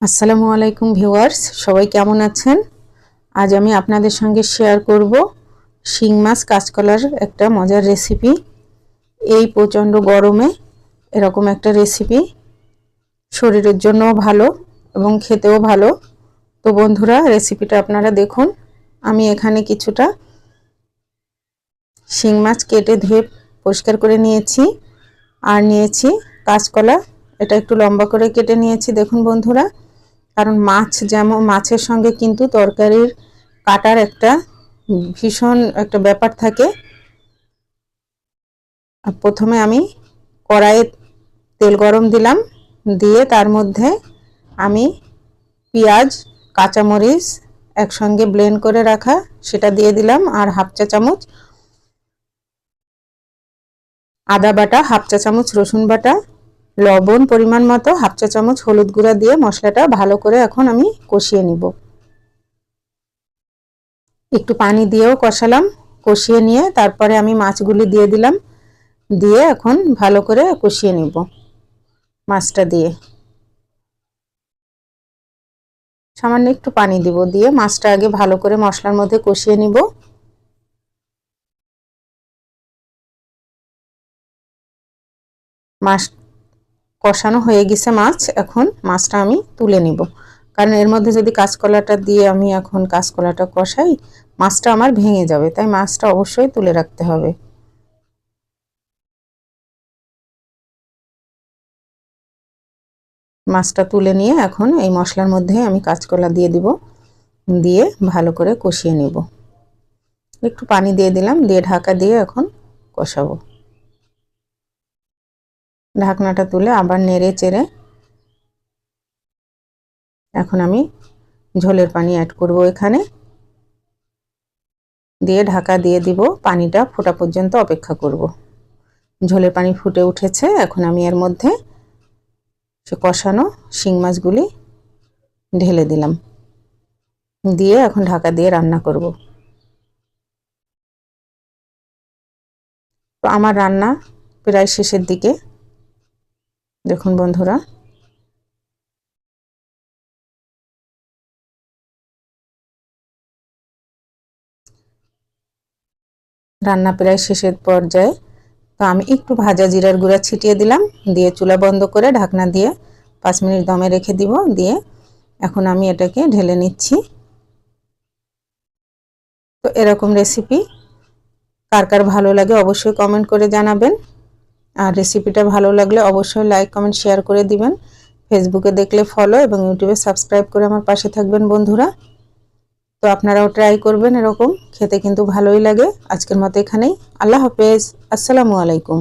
আসসালামু আলাইকুম ভিউয়ার্স, সবাই কেমন আছেন? আজ আমি আপনাদের সঙ্গে শেয়ার করব শিং মাছ কাঁচকলার একটা মজার রেসিপি। এই প্রচণ্ড গরমে এরকম একটা রেসিপি শরীরের জন্যও ভালো এবং খেতেও ভালো। তো বন্ধুরা, রেসিপিটা আপনারা দেখুন। আমি এখানে কিছুটা শিং মাছ কেটে ধুয়ে পরিষ্কার করে নিয়েছি, আর নিয়েছি কাঁচকলা। এটা একটু লম্বা করে কেটে নিয়েছি দেখুন বন্ধুরা, কারণ মাছ যেমন মাছের সঙ্গে কিন্তু তরকারির কাটার একটা ভীষণ একটা ব্যাপার থাকে। প্রথমে আমি কড়াইয়ে তেল গরম দিলাম, দিয়ে তার মধ্যে আমি পেঁয়াজ কাঁচামরিচ একসঙ্গে ব্লেন্ড করে রাখা সেটা দিয়ে দিলাম, আর হাফ চা চামচ আদা বাটা, হাফ চা চামচ রসুন বাটা, লবণ পরিমাণ মতো, হাফ চা চামচ হলুদ গুঁড়া দিয়ে মশলাটা ভালো করে এখন আমি কষিয়ে নিব। একটু পানি দিয়েও কষালাম, কষিয়ে নিয়ে তারপরে আমি মাছগুলি দিয়ে দিলাম, দিয়ে এখন ভালো করে কষিয়ে নিব মাছটা দিয়ে। সামান্য একটু পানি দিব, দিয়ে মাছটা আগে ভালো করে মশলার মধ্যে কষিয়ে নিব। মাছ কষানো হয়ে গেছে, এখন মাছটা আমি তুলে নিব, কারণ এর মধ্যে যদি কাঁচকলাটা দিয়ে আমি এখন কাঁচকলাটা কষাই মাছটা আমার ভেঙে যাবে, তাই মাছটা অবশ্যই তুলে রাখতে হবে। মাছটা তুলে নিয়ে এখন এই মশলার মধ্যে আমি কাঁচকলা দিয়ে দিব, দিয়ে ভালো করে কষিয়ে নিব। একটু পানি দিয়ে দিলাম, দিয়ে ঢাকা দিয়ে এখন কষাবো। ঢাকনাটা তুলে আবার নেড়ে চেড়ে এখন আমি ঝোলের পানি অ্যাড করব এখানে, দিয়ে ঢাকা দিয়ে দিব। পানিটা ফোটা পর্যন্ত অপেক্ষা করব। ঝোলের পানি ফুটে উঠেছে, এখন আমি এর মধ্যে সে কষানো শিং মাছগুলি ঢেলে দিলাম, দিয়ে এখন ঢাকা দিয়ে রান্না করব। তো আমার রান্না প্রায় শেষের দিকে। দেখুন বন্ধুরা, রান্না প্রায় শেষের পর্যায়ে। তো আমি একটু ভাজা জিরার গুঁড়া ছিটিয়ে দিলাম, দিয়ে চুলা বন্ধ করে ঢাকনা দিয়ে 5 মিনিট দমে রেখে দিব। দিয়ে এখন আমি এটাকে ঢেলে নিচ্ছি। তো এরকম রেসিপি কার কার ভালো লাগে অবশ্যই কমেন্ট করে জানাবেন, আর রেসিপিটা ভালো লাগলে অবশ্যই লাইক কমেন্ট শেয়ার করে দিবেন। ফেসবুকে দেখলে ফলো এবং ইউটিউবে সাবস্ক্রাইব করে আমার পাশে থাকবেন বন্ধুরা। তো আপনারাও ট্রাই করবেন, এরকম খেতে কিন্তু ভালোই লাগে। আজকের মতো এখানেই, আল্লাহ হাফেজ, আসসালামু আলাইকুম।